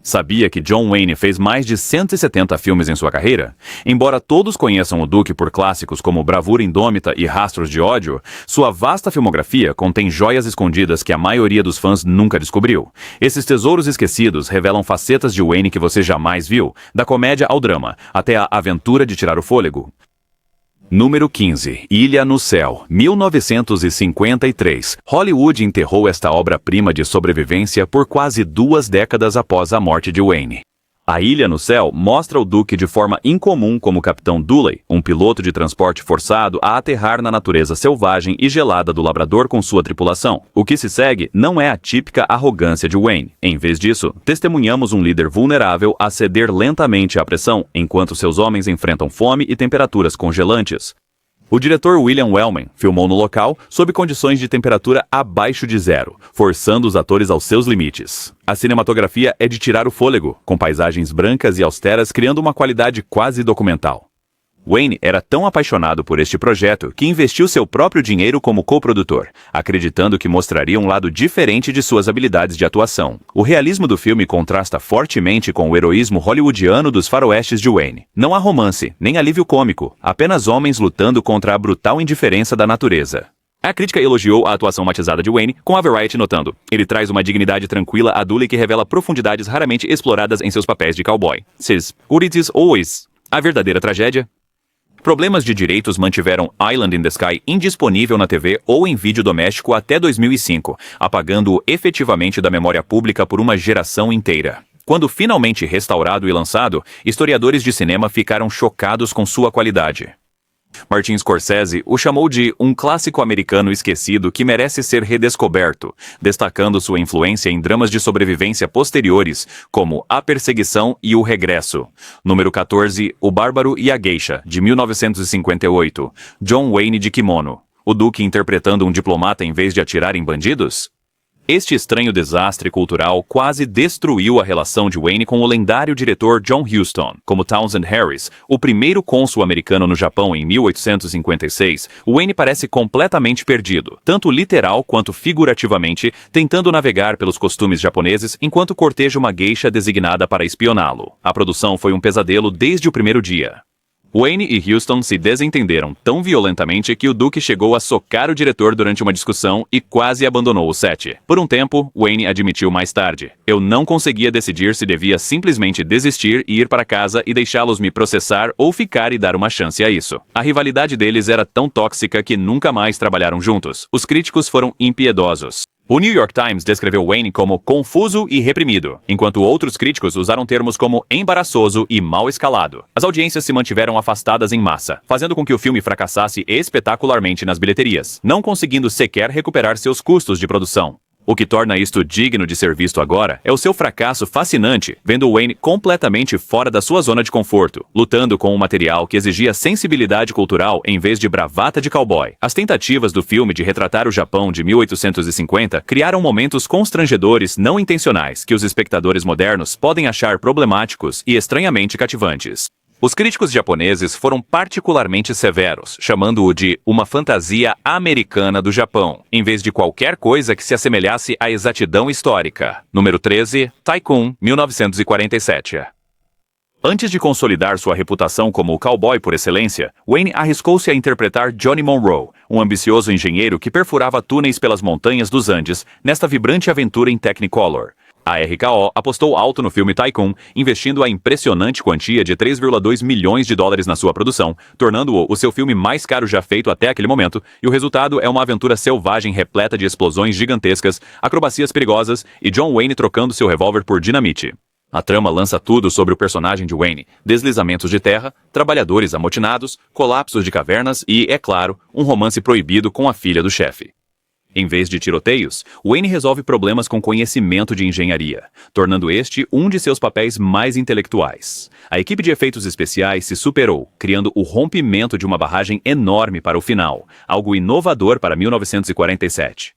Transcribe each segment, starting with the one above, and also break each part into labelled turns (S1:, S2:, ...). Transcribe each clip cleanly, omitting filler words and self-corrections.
S1: Sabia que John Wayne fez mais de 170 filmes em sua carreira? Embora todos conheçam o Duque por clássicos como Bravura Indômita e Rastros de Ódio, sua vasta filmografia contém joias escondidas que a maioria dos fãs nunca descobriu. Esses tesouros esquecidos revelam facetas de Wayne que você jamais viu, da comédia ao drama, até a aventura de tirar o fôlego. Número 15. Ilha no Céu, 1953. Hollywood enterrou esta obra-prima de sobrevivência por quase 2 décadas após a morte de Wayne. A Ilha no Céu mostra o Duque de forma incomum como Capitão Dooley, um piloto de transporte forçado a aterrar na natureza selvagem e gelada do Labrador com sua tripulação. O que se segue não é a típica arrogância de Wayne. Em vez disso, testemunhamos um líder vulnerável a ceder lentamente à pressão, enquanto seus homens enfrentam fome e temperaturas congelantes. O diretor William Wellman filmou no local sob condições de temperatura abaixo de zero, forçando os atores aos seus limites. A cinematografia é de tirar o fôlego, com paisagens brancas e austeras criando uma qualidade quase documental. Wayne era tão apaixonado por este projeto que investiu seu próprio dinheiro como coprodutor, acreditando que mostraria um lado diferente de suas habilidades de atuação. O realismo do filme contrasta fortemente com o heroísmo hollywoodiano dos faroestes de Wayne. Não há romance, nem alívio cômico, apenas homens lutando contra a brutal indiferença da natureza. A crítica elogiou a atuação matizada de Wayne, com a Variety notando: ele traz uma dignidade tranquila a Dooley que revela profundidades raramente exploradas em seus papéis de cowboy. Says, "Would it is always a verdadeira tragédia?" Problemas de direitos mantiveram Island in the Sky indisponível na TV ou em vídeo doméstico até 2005, apagando-o efetivamente da memória pública por uma geração inteira. Quando finalmente restaurado e lançado, historiadores de cinema ficaram chocados com sua qualidade. Martin Scorsese o chamou de um clássico americano esquecido que merece ser redescoberto, destacando sua influência em dramas de sobrevivência posteriores, como A Perseguição e O Regresso. Número 14, O Bárbaro e a Geisha, de 1958. John Wayne de kimono. O Duque interpretando um diplomata em vez de atirar em bandidos? Este estranho desastre cultural quase destruiu a relação de Wayne com o lendário diretor John Huston. Como Townsend Harris, o primeiro cônsul americano no Japão em 1856, Wayne parece completamente perdido, tanto literal quanto figurativamente, tentando navegar pelos costumes japoneses enquanto corteja uma geisha designada para espioná-lo. A produção foi um pesadelo desde o primeiro dia. Wayne e Huston se desentenderam tão violentamente que o Duque chegou a socar o diretor durante uma discussão e quase abandonou o set. Por um tempo, Wayne admitiu mais tarde: "Eu não conseguia decidir se devia simplesmente desistir e ir para casa e deixá-los me processar ou ficar e dar uma chance a isso." A rivalidade deles era tão tóxica que nunca mais trabalharam juntos. Os críticos foram impiedosos. O New York Times descreveu Wayne como confuso e reprimido, enquanto outros críticos usaram termos como embaraçoso e mal escalado. As audiências se mantiveram afastadas em massa, fazendo com que o filme fracassasse espetacularmente nas bilheterias, não conseguindo sequer recuperar seus custos de produção. O que torna isto digno de ser visto agora é o seu fracasso fascinante, vendo Wayne completamente fora da sua zona de conforto, lutando com um material que exigia sensibilidade cultural em vez de bravata de cowboy. As tentativas do filme de retratar o Japão de 1850 criaram momentos constrangedores não intencionais que os espectadores modernos podem achar problemáticos e estranhamente cativantes. Os críticos japoneses foram particularmente severos, chamando-o de uma fantasia americana do Japão, em vez de qualquer coisa que se assemelhasse à exatidão histórica. Número 13, Tycoon, 1947. Antes de consolidar sua reputação como o cowboy por excelência, Wayne arriscou-se a interpretar Johnny Monroe, um ambicioso engenheiro que perfurava túneis pelas montanhas dos Andes, nesta vibrante aventura em Technicolor. A RKO apostou alto no filme Tycoon, investindo a impressionante quantia de 3,2 milhões de dólares na sua produção, tornando-o o seu filme mais caro já feito até aquele momento, e o resultado é uma aventura selvagem repleta de explosões gigantescas, acrobacias perigosas e John Wayne trocando seu revólver por dinamite. A trama lança tudo sobre o personagem de Wayne: deslizamentos de terra, trabalhadores amotinados, colapsos de cavernas e, é claro, um romance proibido com a filha do chefe. Em vez de tiroteios, Wayne resolve problemas com conhecimento de engenharia, tornando este um de seus papéis mais intelectuais. A equipe de efeitos especiais se superou, criando o rompimento de uma barragem enorme para o final, algo inovador para 1947.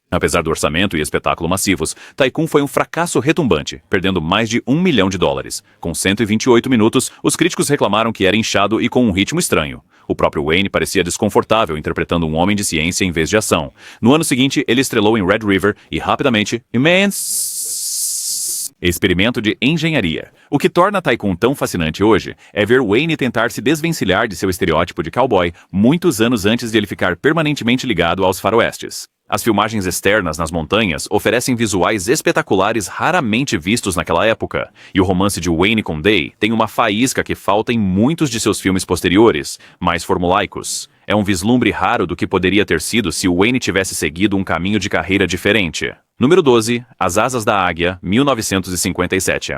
S1: Apesar do orçamento e espetáculo massivos, Tycoon foi um fracasso retumbante, perdendo mais de $1 milhão. Com 128 minutos, os críticos reclamaram que era inchado e com um ritmo estranho. O próprio Wayne parecia desconfortável interpretando um homem de ciência em vez de ação. No ano seguinte, ele estrelou em Red River e, rapidamente, Experimento de engenharia. O que torna Tycoon tão fascinante hoje é ver Wayne tentar se desvencilhar de seu estereótipo de cowboy muitos anos antes de ele ficar permanentemente ligado aos faroestes. As filmagens externas nas montanhas oferecem visuais espetaculares raramente vistos naquela época, e o romance de Wayne com Day tem uma faísca que falta em muitos de seus filmes posteriores, mais formulaicos. É um vislumbre raro do que poderia ter sido se Wayne tivesse seguido um caminho de carreira diferente. Número 12. As Asas da Águia, 1957.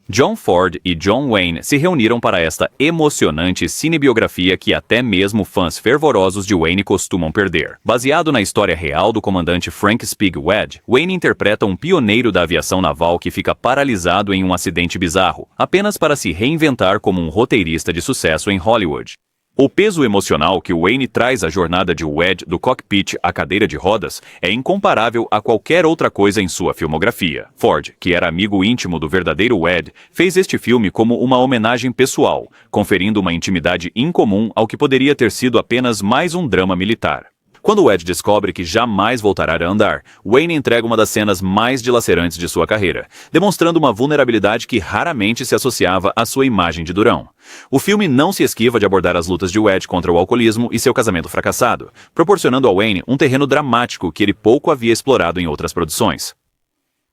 S1: John Ford e John Wayne se reuniram para esta emocionante cinebiografia que até mesmo fãs fervorosos de Wayne costumam perder. Baseado na história real do comandante Frank Spig Wedge, Wayne interpreta um pioneiro da aviação naval que fica paralisado em um acidente bizarro, apenas para se reinventar como um roteirista de sucesso em Hollywood. O peso emocional que Wayne traz à jornada de Wedge do cockpit à cadeira de rodas é incomparável a qualquer outra coisa em sua filmografia. Ford, que era amigo íntimo do verdadeiro Wedge, fez este filme como uma homenagem pessoal, conferindo uma intimidade incomum ao que poderia ter sido apenas mais um drama militar. Quando Wedge descobre que jamais voltará a andar, Wayne entrega uma das cenas mais dilacerantes de sua carreira, demonstrando uma vulnerabilidade que raramente se associava à sua imagem de durão. O filme não se esquiva de abordar as lutas de Wedge contra o alcoolismo e seu casamento fracassado, proporcionando a Wayne um terreno dramático que ele pouco havia explorado em outras produções.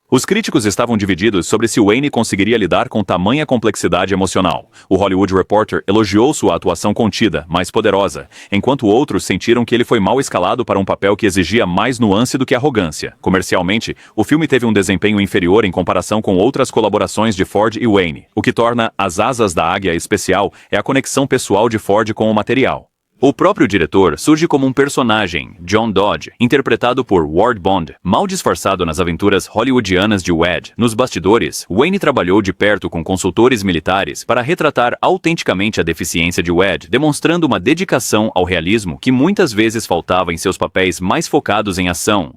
S1: Os críticos estavam divididos sobre se Wayne conseguiria lidar com tamanha complexidade emocional. O Hollywood Reporter elogiou sua atuação contida, mas poderosa, enquanto outros sentiram que ele foi mal escalado para um papel que exigia mais nuance do que arrogância. Comercialmente, o filme teve um desempenho inferior em comparação com outras colaborações de Ford e Wayne. O que torna As Asas da Águia especial é a conexão pessoal de Ford com o material. O próprio diretor surge como um personagem, John Dodge, interpretado por Ward Bond, mal disfarçado nas aventuras hollywoodianas de Wedge. Nos bastidores, Wayne trabalhou de perto com consultores militares para retratar autenticamente a deficiência de Wedge, demonstrando uma dedicação ao realismo que muitas vezes faltava em seus papéis mais focados em ação.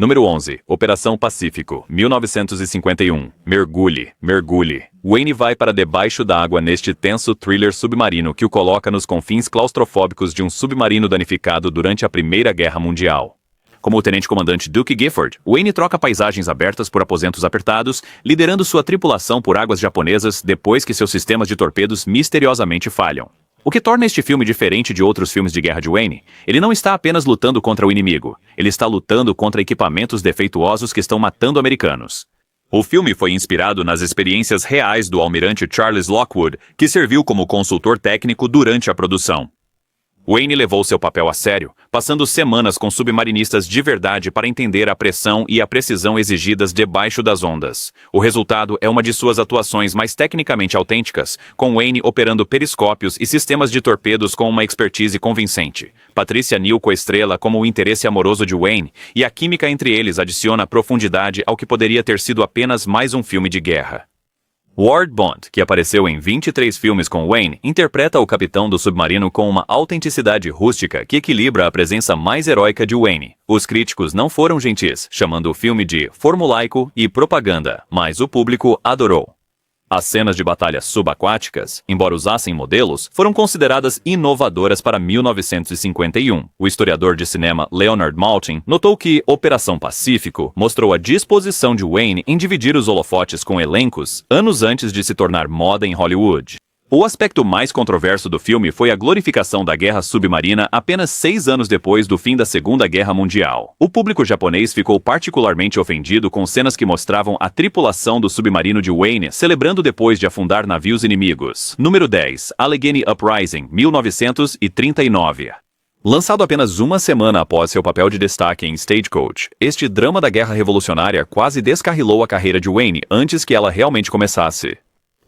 S1: Número 11. Operação Pacífico, 1951. Mergulhe, mergulhe. Wayne vai para debaixo da água neste tenso thriller submarino que o coloca nos confins claustrofóbicos de um submarino danificado durante a Primeira Guerra Mundial. Como o tenente-comandante Duke Gifford, Wayne troca paisagens abertas por aposentos apertados, liderando sua tripulação por águas japonesas depois que seus sistemas de torpedos misteriosamente falham. O que torna este filme diferente de outros filmes de guerra de Wayne, ele não está apenas lutando contra o inimigo, ele está lutando contra equipamentos defeituosos que estão matando americanos. O filme foi inspirado nas experiências reais do almirante Charles Lockwood, que serviu como consultor técnico durante a produção. Wayne levou seu papel a sério, passando semanas com submarinistas de verdade para entender a pressão e a precisão exigidas debaixo das ondas. O resultado é uma de suas atuações mais tecnicamente autênticas, com Wayne operando periscópios e sistemas de torpedos com uma expertise convincente. Patricia Neal coestrela como o interesse amoroso de Wayne, e a química entre eles adiciona profundidade ao que poderia ter sido apenas mais um filme de guerra. Ward Bond, que apareceu em 23 filmes com Wayne, interpreta o capitão do submarino com uma autenticidade rústica que equilibra a presença mais heróica de Wayne. Os críticos não foram gentis, chamando o filme de formulaico e propaganda, mas o público adorou. As cenas de batalha subaquáticas, embora usassem modelos, foram consideradas inovadoras para 1951. O historiador de cinema Leonard Maltin notou que Operação Pacífico mostrou a disposição de Wayne em dividir os holofotes com elencos anos antes de se tornar moda em Hollywood. O aspecto mais controverso do filme foi a glorificação da guerra submarina apenas 6 anos depois do fim da Segunda Guerra Mundial. O público japonês ficou particularmente ofendido com cenas que mostravam a tripulação do submarino de Wayne celebrando depois de afundar navios inimigos. Número 10. Allegheny Uprising, 1939. Lançado apenas uma semana após seu papel de destaque em Stagecoach, este drama da guerra revolucionária quase descarrilou a carreira de Wayne antes que ela realmente começasse.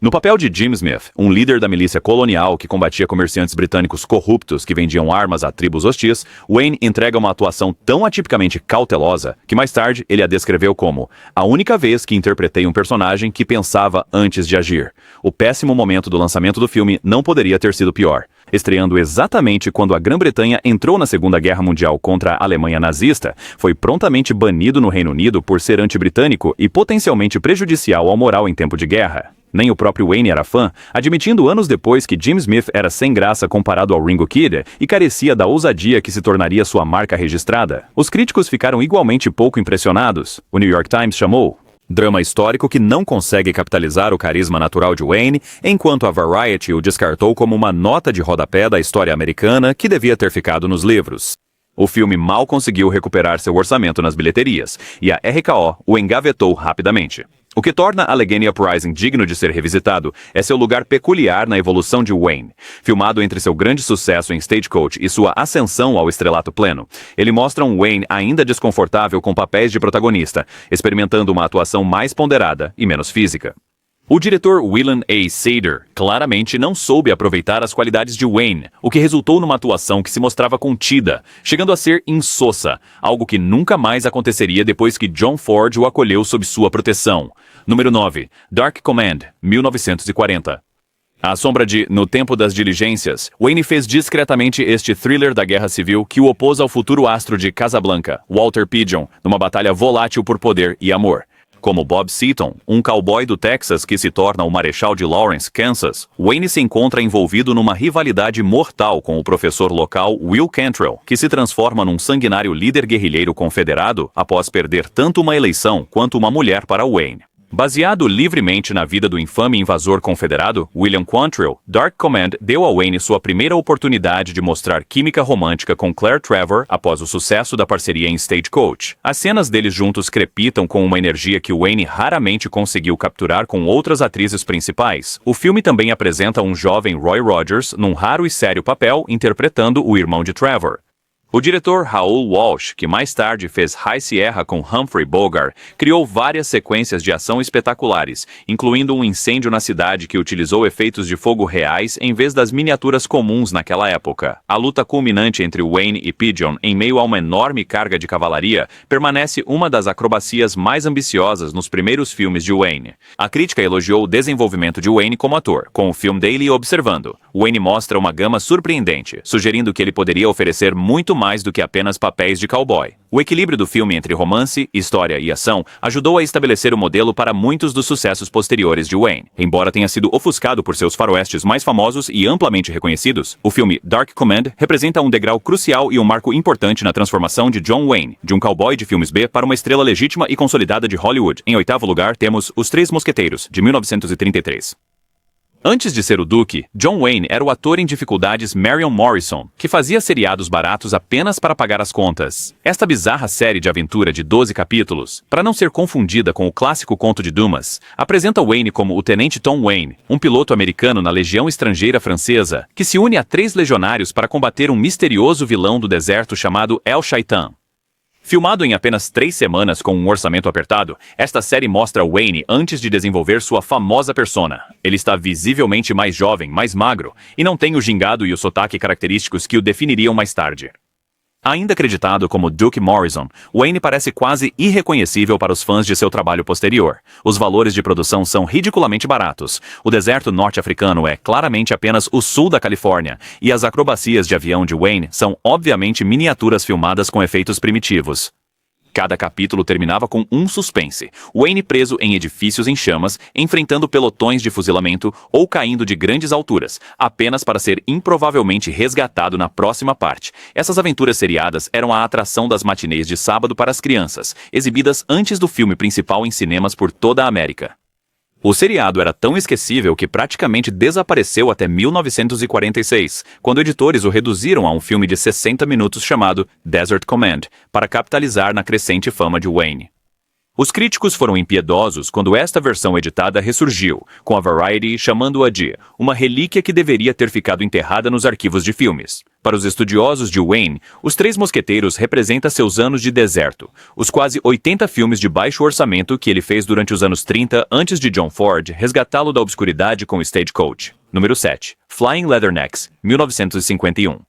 S1: No papel de Jim Smith, um líder da milícia colonial que combatia comerciantes britânicos corruptos que vendiam armas a tribos hostis, Wayne entrega uma atuação tão atipicamente cautelosa que mais tarde ele a descreveu como a única vez que interpretei um personagem que pensava antes de agir. O péssimo momento do lançamento do filme não poderia ter sido pior. Estreando exatamente quando a Grã-Bretanha entrou na Segunda Guerra Mundial contra a Alemanha nazista, foi prontamente banido no Reino Unido por ser anti-britânico e potencialmente prejudicial ao moral em tempo de guerra. Nem o próprio Wayne era fã, admitindo anos depois que Jim Smith era sem graça comparado ao Ringo Kid e carecia da ousadia que se tornaria sua marca registrada. Os críticos ficaram igualmente pouco impressionados. O New York Times chamou Drama histórico que não consegue capitalizar o carisma natural de Wayne, enquanto a Variety o descartou como uma nota de rodapé da história americana que devia ter ficado nos livros. O filme mal conseguiu recuperar seu orçamento nas bilheterias, e a RKO o engavetou rapidamente. O que torna Allegheny Uprising digno de ser revisitado é seu lugar peculiar na evolução de Wayne. Filmado entre seu grande sucesso em Stagecoach e sua ascensão ao estrelato pleno, ele mostra um Wayne ainda desconfortável com papéis de protagonista, experimentando uma atuação mais ponderada e menos física. O diretor William A. Sader claramente não soube aproveitar as qualidades de Wayne, o que resultou numa atuação que se mostrava contida, chegando a ser insossa, algo que nunca mais aconteceria depois que John Ford o acolheu sob sua proteção. Número 9. Dark Command, 1940. À sombra de No Tempo das Diligências, Wayne fez discretamente este thriller da Guerra Civil que o opôs ao futuro astro de Casablanca, Walter Pidgeon, numa batalha volátil por poder e amor. Como Bob Seaton, um cowboy do Texas que se torna o Marechal de Lawrence, Kansas, Wayne se encontra envolvido numa rivalidade mortal com o professor local Will Cantrell, que se transforma num sanguinário líder guerrilheiro confederado após perder tanto uma eleição quanto uma mulher para Wayne. Baseado livremente na vida do infame invasor confederado, William Quantrill, Dark Command deu a Wayne sua primeira oportunidade de mostrar química romântica com Claire Trevor após o sucesso da parceria em Stagecoach. As cenas deles juntos crepitam com uma energia que Wayne raramente conseguiu capturar com outras atrizes principais. O filme também apresenta um jovem Roy Rogers num raro e sério papel interpretando o irmão de Trevor. O diretor Raoul Walsh, que mais tarde fez High Sierra com Humphrey Bogart, criou várias sequências de ação espetaculares, incluindo um incêndio na cidade que utilizou efeitos de fogo reais em vez das miniaturas comuns naquela época. A luta culminante entre Wayne e Pidgeon em meio a uma enorme carga de cavalaria permanece uma das acrobacias mais ambiciosas nos primeiros filmes de Wayne. A crítica elogiou o desenvolvimento de Wayne como ator, com o filme Daily observando. Wayne mostra uma gama surpreendente, sugerindo que ele poderia oferecer muito mais do que apenas papéis de cowboy. O equilíbrio do filme entre romance, história e ação ajudou a estabelecer o modelo para muitos dos sucessos posteriores de Wayne. Embora tenha sido ofuscado por seus faroestes mais famosos e amplamente reconhecidos, o filme Dark Command representa um degrau crucial e um marco importante na transformação de John Wayne, de um cowboy de filmes B para uma estrela legítima e consolidada de Hollywood. Em oitavo lugar, temos Os Três Mosqueteiros, de 1933. Antes de ser o Duque, John Wayne era o ator em dificuldades Marion Morrison, que fazia seriados baratos apenas para pagar as contas. Esta bizarra série de aventura de 12 capítulos, para não ser confundida com o clássico conto de Dumas, apresenta Wayne como o Tenente Tom Wayne, um piloto americano na Legião Estrangeira Francesa, que se une a 3 legionários para combater um misterioso vilão do deserto chamado El Shaitan. Filmado em apenas 3 semanas com um orçamento apertado, esta série mostra Wayne antes de desenvolver sua famosa persona. Ele está visivelmente mais jovem, mais magro, e não tem o gingado e o sotaque característicos que o definiriam mais tarde. Ainda acreditado como Duke Morrison, Wayne parece quase irreconhecível para os fãs de seu trabalho posterior. Os valores de produção são ridiculamente baratos. O deserto norte-africano é claramente apenas o sul da Califórnia, e as acrobacias de avião de Wayne são obviamente miniaturas filmadas com efeitos primitivos. Cada capítulo terminava com um suspense. Wayne preso em edifícios em chamas, enfrentando pelotões de fuzilamento ou caindo de grandes alturas, apenas para ser improvavelmente resgatado na próxima parte. Essas aventuras seriadas eram a atração das matinês de sábado para as crianças, exibidas antes do filme principal em cinemas por toda a América. O seriado era tão esquecível que praticamente desapareceu até 1946, quando editores o reduziram a um filme de 60 minutos chamado Desert Command, para capitalizar na crescente fama de Wayne. Os críticos foram impiedosos quando esta versão editada ressurgiu, com a Variety chamando-a de uma relíquia que deveria ter ficado enterrada nos arquivos de filmes. Para os estudiosos de Wayne, Os Três Mosqueteiros representa seus anos de deserto, os quase 80 filmes de baixo orçamento que ele fez durante os anos 30 antes de John Ford resgatá-lo da obscuridade com Stagecoach. Número 7. Flying Leathernecks, 1951.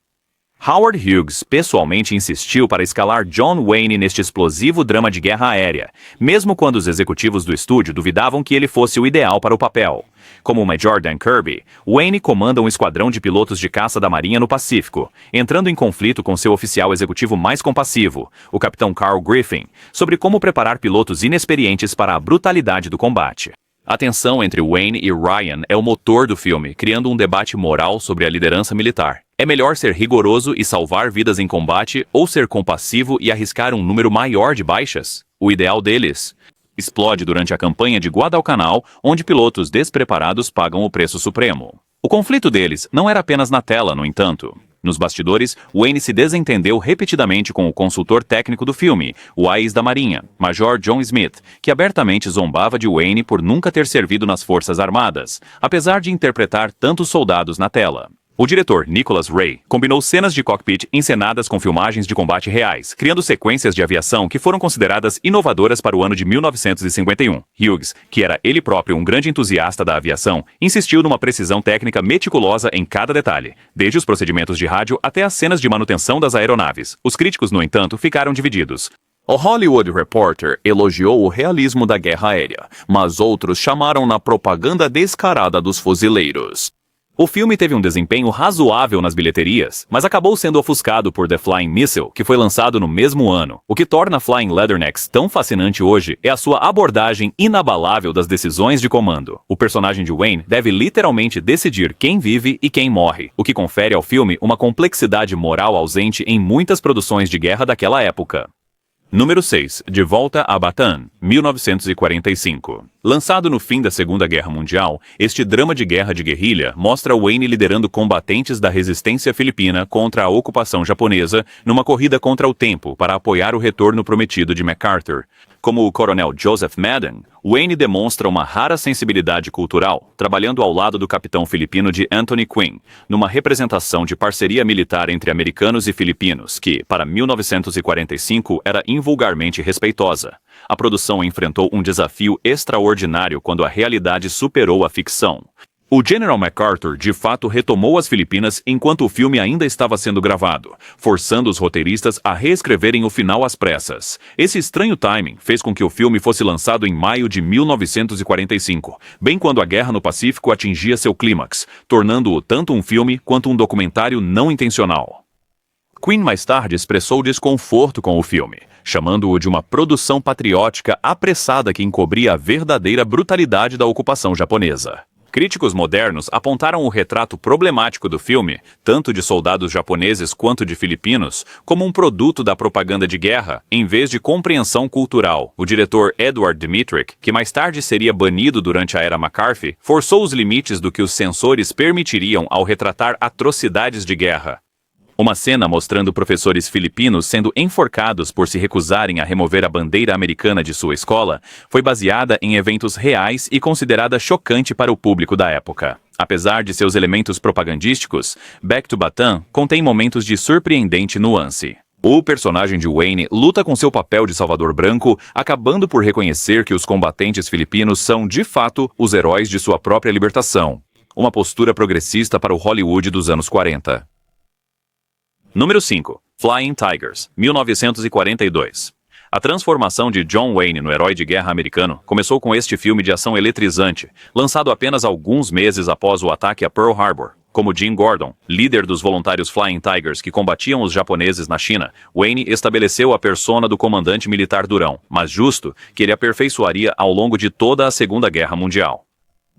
S1: Howard Hughes pessoalmente insistiu para escalar John Wayne neste explosivo drama de guerra aérea, mesmo quando os executivos do estúdio duvidavam que ele fosse o ideal para o papel. Como Major Dan Kirby, Wayne comanda um esquadrão de pilotos de caça da Marinha no Pacífico, entrando em conflito com seu oficial executivo mais compassivo, o capitão Carl Griffin, sobre como preparar pilotos inexperientes para a brutalidade do combate. A tensão entre Wayne e Ryan é o motor do filme, criando um debate moral sobre a liderança militar. É melhor ser rigoroso e salvar vidas em combate ou ser compassivo e arriscar um número maior de baixas? O ideal deles? explode durante a campanha de Guadalcanal, onde pilotos despreparados pagam o preço supremo. O conflito deles não era apenas na tela, no entanto. Nos bastidores, Wayne se desentendeu repetidamente com o consultor técnico do filme, o AIS da Marinha, Major John Smith, que abertamente zombava de Wayne por nunca ter servido nas Forças Armadas, apesar de interpretar tantos soldados na tela. O diretor, Nicholas Ray, combinou cenas de cockpit encenadas com filmagens de combate reais, criando sequências de aviação que foram consideradas inovadoras para o ano de 1951. Hughes, que era ele próprio um grande entusiasta da aviação, insistiu numa precisão técnica meticulosa em cada detalhe, desde os procedimentos de rádio até as cenas de manutenção das aeronaves. Os críticos, no entanto, ficaram divididos. O Hollywood Reporter elogiou o realismo da guerra aérea, mas outros chamaram na propaganda descarada dos fuzileiros. O filme teve um desempenho razoável nas bilheterias, mas acabou sendo ofuscado por The Flying Missile, que foi lançado no mesmo ano. O que torna Flying Leathernecks tão fascinante hoje é a sua abordagem inabalável das decisões de comando. O personagem de Wayne deve literalmente decidir quem vive e quem morre, o que confere ao filme uma complexidade moral ausente em muitas produções de guerra daquela época. Número 6. De Volta a Bataan, 1945. Lançado no fim da Segunda Guerra Mundial, este drama de guerra de guerrilha mostra Wayne liderando combatentes da resistência filipina contra a ocupação japonesa numa corrida contra o tempo para apoiar o retorno prometido de MacArthur. Como o coronel Joseph Madden, Wayne demonstra uma rara sensibilidade cultural, trabalhando ao lado do capitão filipino de Anthony Quinn, numa representação de parceria militar entre americanos e filipinos, que, para 1945, era invulgarmente respeitosa. A produção enfrentou um desafio extraordinário quando a realidade superou a ficção. O General MacArthur, de fato, retomou as Filipinas enquanto o filme ainda estava sendo gravado, forçando os roteiristas a reescreverem o final às pressas. Esse estranho timing fez com que o filme fosse lançado em maio de 1945, bem quando a guerra no Pacífico atingia seu clímax, tornando-o tanto um filme quanto um documentário não intencional. Quinn mais tarde expressou desconforto com o filme, chamando-o de uma produção patriótica apressada que encobria a verdadeira brutalidade da ocupação japonesa. Críticos modernos apontaram o retrato problemático do filme, tanto de soldados japoneses quanto de filipinos, como um produto da propaganda de guerra, em vez de compreensão cultural. O diretor Edward Dmytryk, que mais tarde seria banido durante a era McCarthy, forçou os limites do que os censores permitiriam ao retratar atrocidades de guerra. Uma cena mostrando professores filipinos sendo enforcados por se recusarem a remover a bandeira americana de sua escola foi baseada em eventos reais e considerada chocante para o público da época. Apesar de seus elementos propagandísticos, Back to Bataan contém momentos de surpreendente nuance. O personagem de Wayne luta com seu papel de salvador branco, acabando por reconhecer que os combatentes filipinos são, de fato, os heróis de sua própria libertação. Uma postura progressista para o Hollywood dos anos 40. Número 5. Flying Tigers, 1942. A transformação de John Wayne no herói de guerra americano começou com este filme de ação eletrizante, lançado apenas alguns meses após o ataque a Pearl Harbor. Como Jim Gordon, líder dos voluntários Flying Tigers que combatiam os japoneses na China, Wayne estabeleceu a persona do comandante militar durão, mas justo, que ele aperfeiçoaria ao longo de toda a Segunda Guerra Mundial.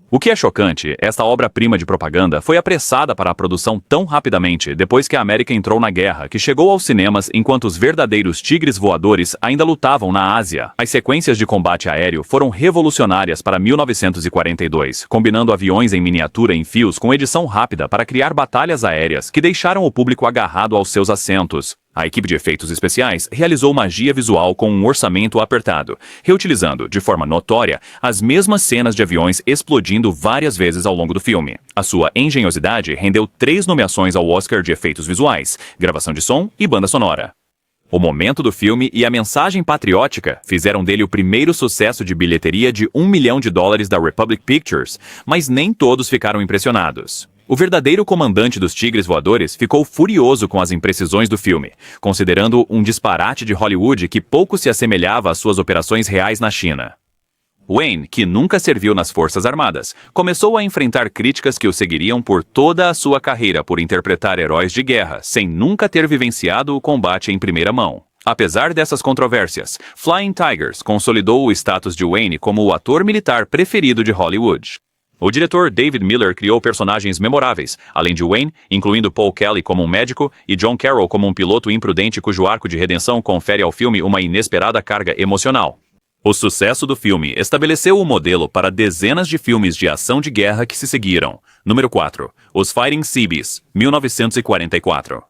S1: O que é chocante, esta obra-prima de propaganda foi apressada para a produção tão rapidamente depois que a América entrou na guerra, que chegou aos cinemas enquanto os verdadeiros tigres voadores ainda lutavam na Ásia. As sequências de combate aéreo foram revolucionárias para 1942, combinando aviões em miniatura em fios com edição rápida para criar batalhas aéreas que deixaram o público agarrado aos seus assentos. A equipe de efeitos especiais realizou magia visual com um orçamento apertado, reutilizando, de forma notória, as mesmas cenas de aviões explodindo várias vezes ao longo do filme. A sua engenhosidade rendeu 3 nomeações ao Oscar de efeitos visuais, gravação de som e banda sonora. O momento do filme e a mensagem patriótica fizeram dele o primeiro sucesso de bilheteria de $1 milhão da Republic Pictures, mas nem todos ficaram impressionados. O verdadeiro comandante dos Tigres Voadores ficou furioso com as imprecisões do filme, considerando um disparate de Hollywood que pouco se assemelhava às suas operações reais na China. Wayne, que nunca serviu nas Forças Armadas, começou a enfrentar críticas que o seguiriam por toda a sua carreira por interpretar heróis de guerra, sem nunca ter vivenciado o combate em primeira mão. Apesar dessas controvérsias, Flying Tigers consolidou o status de Wayne como o ator militar preferido de Hollywood. O diretor David Miller criou personagens memoráveis, além de Wayne, incluindo Paul Kelly como um médico e John Carroll como um piloto imprudente cujo arco de redenção confere ao filme uma inesperada carga emocional. O sucesso do filme estabeleceu o modelo para dezenas de filmes de ação de guerra que se seguiram. Número 4. Os Fighting Seabees, 1944.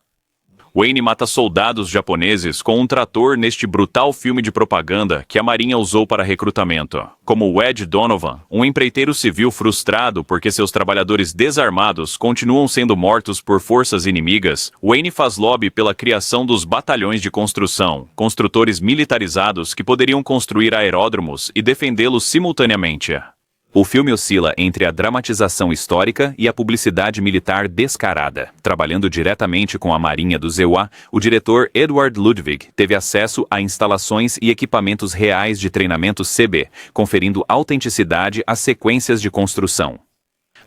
S1: Wayne mata soldados japoneses com um trator neste brutal filme de propaganda que a Marinha usou para recrutamento. Como Ed Donovan, um empreiteiro civil frustrado porque seus trabalhadores desarmados continuam sendo mortos por forças inimigas, Wayne faz lobby pela criação dos batalhões de construção, construtores militarizados que poderiam construir aeródromos e defendê-los simultaneamente. O filme oscila entre a dramatização histórica e a publicidade militar descarada. Trabalhando diretamente com a Marinha do ZEUA, o diretor Edward Ludwig teve acesso a instalações e equipamentos reais de treinamento CB, conferindo autenticidade às sequências de construção.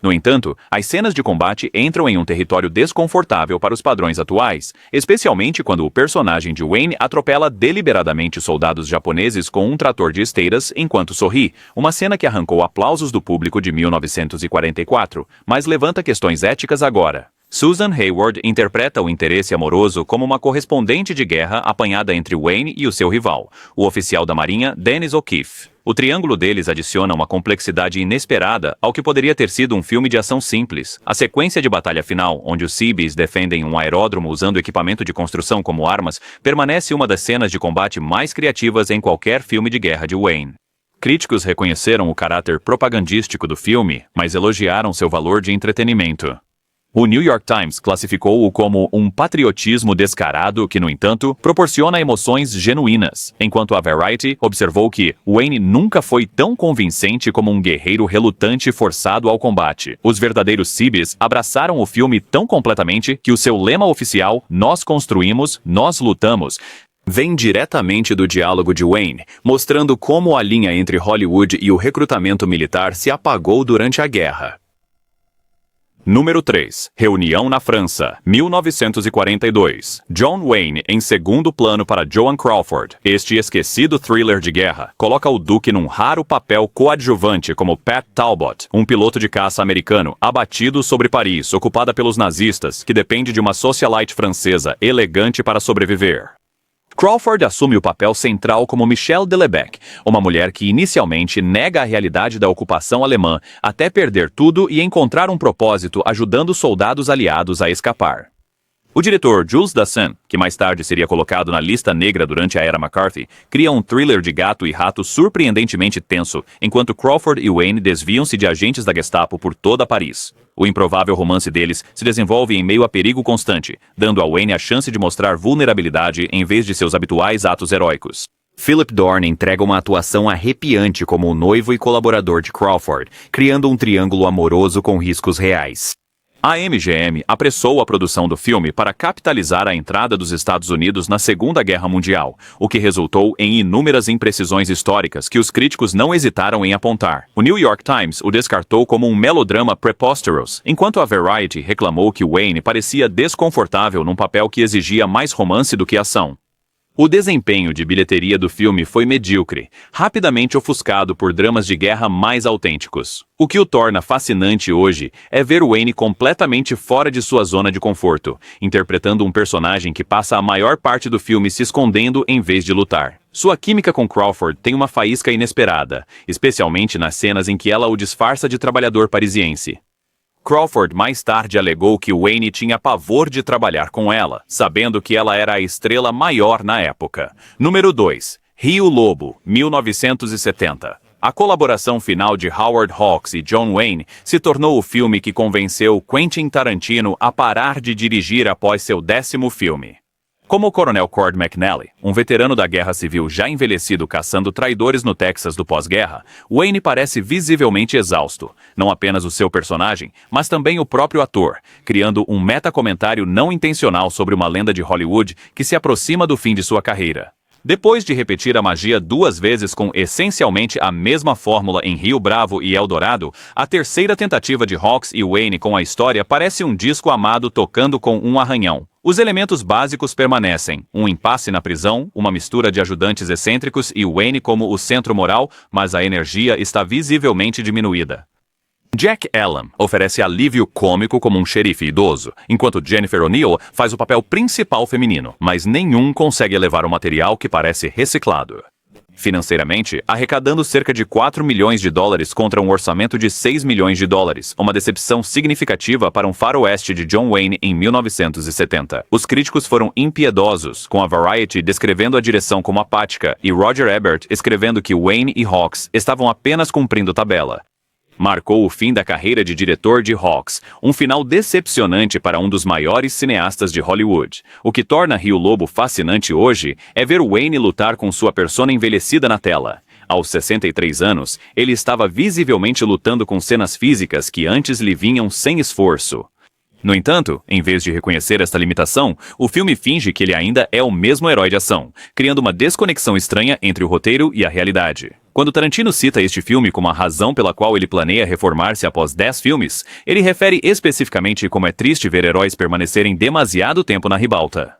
S1: No entanto, as cenas de combate entram em um território desconfortável para os padrões atuais, especialmente quando o personagem de Wayne atropela deliberadamente soldados japoneses com um trator de esteiras enquanto sorri, uma cena que arrancou aplausos do público de 1944, mas levanta questões éticas agora. Susan Hayward interpreta o interesse amoroso como uma correspondente de guerra apanhada entre Wayne e o seu rival, o oficial da Marinha Dennis O'Keefe. O triângulo deles adiciona uma complexidade inesperada ao que poderia ter sido um filme de ação simples. A sequência de batalha final, onde os Seabees defendem um aeródromo usando equipamento de construção como armas, permanece uma das cenas de combate mais criativas em qualquer filme de guerra de Wayne. Críticos reconheceram o caráter propagandístico do filme, mas elogiaram seu valor de entretenimento. O New York Times classificou-o como um patriotismo descarado que, no entanto, proporciona emoções genuínas, enquanto a Variety observou que Wayne nunca foi tão convincente como um guerreiro relutante forçado ao combate. Os verdadeiros Seabees abraçaram o filme tão completamente que o seu lema oficial, "Nós construímos, nós lutamos", vem diretamente do diálogo de Wayne, mostrando como a linha entre Hollywood e o recrutamento militar se apagou durante a guerra. Número 3. Reunião na França, 1942. John Wayne em segundo plano para Joan Crawford. Este esquecido thriller de guerra coloca o Duque num raro papel coadjuvante como Pat Talbot, um piloto de caça americano abatido sobre Paris, ocupada pelos nazistas, que depende de uma socialite francesa elegante para sobreviver. Crawford assume o papel central como Michelle Delebecq, uma mulher que inicialmente nega a realidade da ocupação alemã até perder tudo e encontrar um propósito ajudando soldados aliados a escapar. O diretor Jules Dassin, que mais tarde seria colocado na lista negra durante a era McCarthy, cria um thriller de gato e rato surpreendentemente tenso, enquanto Crawford e Wayne desviam-se de agentes da Gestapo por toda Paris. O improvável romance deles se desenvolve em meio a perigo constante, dando a Wayne a chance de mostrar vulnerabilidade em vez de seus habituais atos heróicos. Philip Dorn entrega uma atuação arrepiante como o noivo e colaborador de Crawford, criando um triângulo amoroso com riscos reais. A MGM apressou a produção do filme para capitalizar a entrada dos Estados Unidos na Segunda Guerra Mundial, o que resultou em inúmeras imprecisões históricas que os críticos não hesitaram em apontar. O New York Times o descartou como um melodrama preposterous, enquanto a Variety reclamou que Wayne parecia desconfortável num papel que exigia mais romance do que ação. O desempenho de bilheteria do filme foi medíocre, rapidamente ofuscado por dramas de guerra mais autênticos. O que o torna fascinante hoje é ver Wayne completamente fora de sua zona de conforto, interpretando um personagem que passa a maior parte do filme se escondendo em vez de lutar. Sua química com Crawford tem uma faísca inesperada, especialmente nas cenas em que ela o disfarça de trabalhador parisiense. Crawford mais tarde alegou que Wayne tinha pavor de trabalhar com ela, sabendo que ela era a estrela maior na época. Número 2. Rio Lobo, 1970. A colaboração final de Howard Hawks e John Wayne se tornou o filme que convenceu Quentin Tarantino a parar de dirigir após seu 10º filme. Como o coronel Cord McNally, um veterano da Guerra Civil já envelhecido caçando traidores no Texas do pós-guerra, Wayne parece visivelmente exausto, não apenas o seu personagem, mas também o próprio ator, criando um metacomentário não intencional sobre uma lenda de Hollywood que se aproxima do fim de sua carreira. Depois de repetir a magia 2 vezes com essencialmente a mesma fórmula em Rio Bravo e Eldorado, a terceira tentativa de Hawks e Wayne com a história parece um disco amado tocando com um arranhão. Os elementos básicos permanecem, um impasse na prisão, uma mistura de ajudantes excêntricos e Wayne como o centro moral, mas a energia está visivelmente diminuída. Jack Allen oferece alívio cômico como um xerife idoso, enquanto Jennifer O'Neill faz o papel principal feminino, mas nenhum consegue elevar o material que parece reciclado. financeiramente, arrecadando cerca de 4 milhões de dólares contra um orçamento de 6 milhões de dólares, uma decepção significativa para um faroeste de John Wayne em 1970. Os críticos foram impiedosos, com a Variety descrevendo a direção como apática e Roger Ebert escrevendo que Wayne e Hawks estavam apenas cumprindo tabela. Marcou o fim da carreira de diretor de Hawks, um final decepcionante para um dos maiores cineastas de Hollywood. O que torna Rio Lobo fascinante hoje é ver Wayne lutar com sua persona envelhecida na tela. Aos 63 anos, ele estava visivelmente lutando com cenas físicas que antes lhe vinham sem esforço. No entanto, em vez de reconhecer esta limitação, o filme finge que ele ainda é o mesmo herói de ação, criando uma desconexão estranha entre o roteiro e a realidade. Quando Tarantino cita este filme como a razão pela qual ele planeia reformar-se após 10 filmes, ele refere especificamente como é triste ver heróis permanecerem demasiado tempo na ribalta.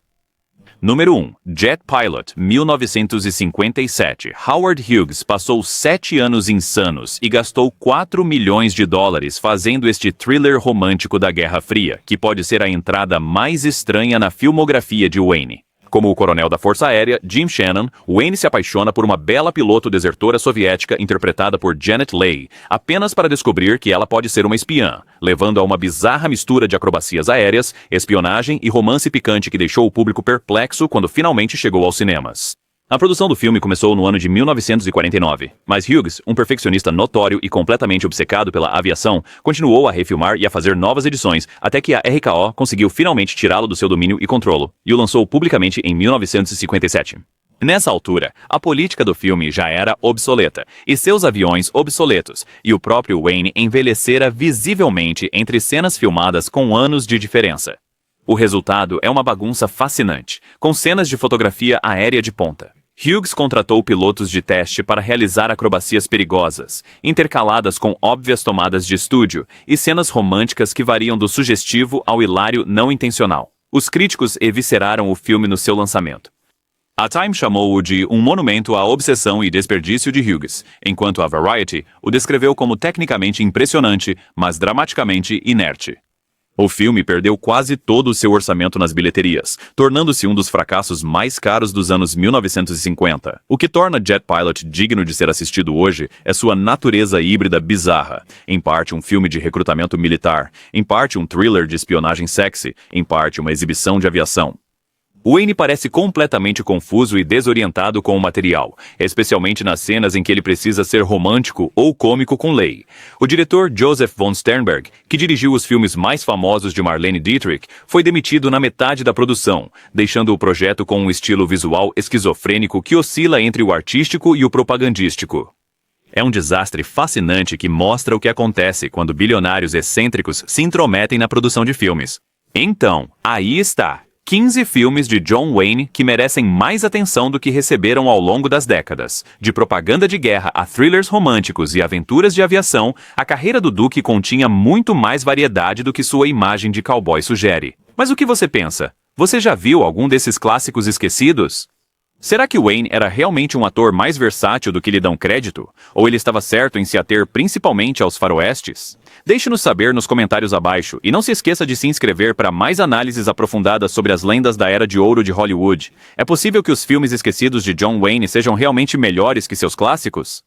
S1: Número 1. Jet Pilot, 1957. Howard Hughes passou 7 anos insanos e gastou 4 milhões de dólares fazendo este thriller romântico da Guerra Fria, que pode ser a entrada mais estranha na filmografia de Wayne. Como o coronel da Força Aérea, Jim Shannon, Wayne se apaixona por uma bela piloto desertora soviética interpretada por Janet Leigh, apenas para descobrir que ela pode ser uma espiã, levando a uma bizarra mistura de acrobacias aéreas, espionagem e romance picante que deixou o público perplexo quando finalmente chegou aos cinemas. A produção do filme começou no ano de 1949, mas Hughes, um perfeccionista notório e completamente obcecado pela aviação, continuou a refilmar e a fazer novas edições, até que a RKO conseguiu finalmente tirá-lo do seu domínio e controlo, e o lançou publicamente em 1957. Nessa altura, a política do filme já era obsoleta, e seus aviões obsoletos, e o próprio Wayne envelhecera visivelmente entre cenas filmadas com anos de diferença. O resultado é uma bagunça fascinante, com cenas de fotografia aérea de ponta. Hughes contratou pilotos de teste para realizar acrobacias perigosas, intercaladas com óbvias tomadas de estúdio e cenas românticas que variam do sugestivo ao hilário não intencional. Os críticos evisceraram o filme no seu lançamento. A Time chamou-o de um monumento à obsessão e desperdício de Hughes, enquanto a Variety o descreveu como tecnicamente impressionante, mas dramaticamente inerte. O filme perdeu quase todo o seu orçamento nas bilheterias, tornando-se um dos fracassos mais caros dos anos 1950. O que torna Jet Pilot digno de ser assistido hoje é sua natureza híbrida bizarra, em parte um filme de recrutamento militar, em parte um thriller de espionagem sexy, em parte uma exibição de aviação. Wayne parece completamente confuso e desorientado com o material, especialmente nas cenas em que ele precisa ser romântico ou cômico com Leigh. O diretor Joseph von Sternberg, que dirigiu os filmes mais famosos de Marlene Dietrich, foi demitido na metade da produção, deixando o projeto com um estilo visual esquizofrênico que oscila entre o artístico e o propagandístico. É um desastre fascinante que mostra o que acontece quando bilionários excêntricos se intrometem na produção de filmes. Então, aí está. 15 filmes de John Wayne que merecem mais atenção do que receberam ao longo das décadas. De propaganda de guerra a thrillers românticos e aventuras de aviação, a carreira do Duque continha muito mais variedade do que sua imagem de cowboy sugere. Mas o que você pensa? Você já viu algum desses clássicos esquecidos? Será que Wayne era realmente um ator mais versátil do que lhe dão crédito? Ou ele estava certo em se ater principalmente aos faroestes? Deixe-nos saber nos comentários abaixo e não se esqueça de se inscrever para mais análises aprofundadas sobre as lendas da Era de Ouro de Hollywood. É possível que os filmes esquecidos de John Wayne sejam realmente melhores que seus clássicos?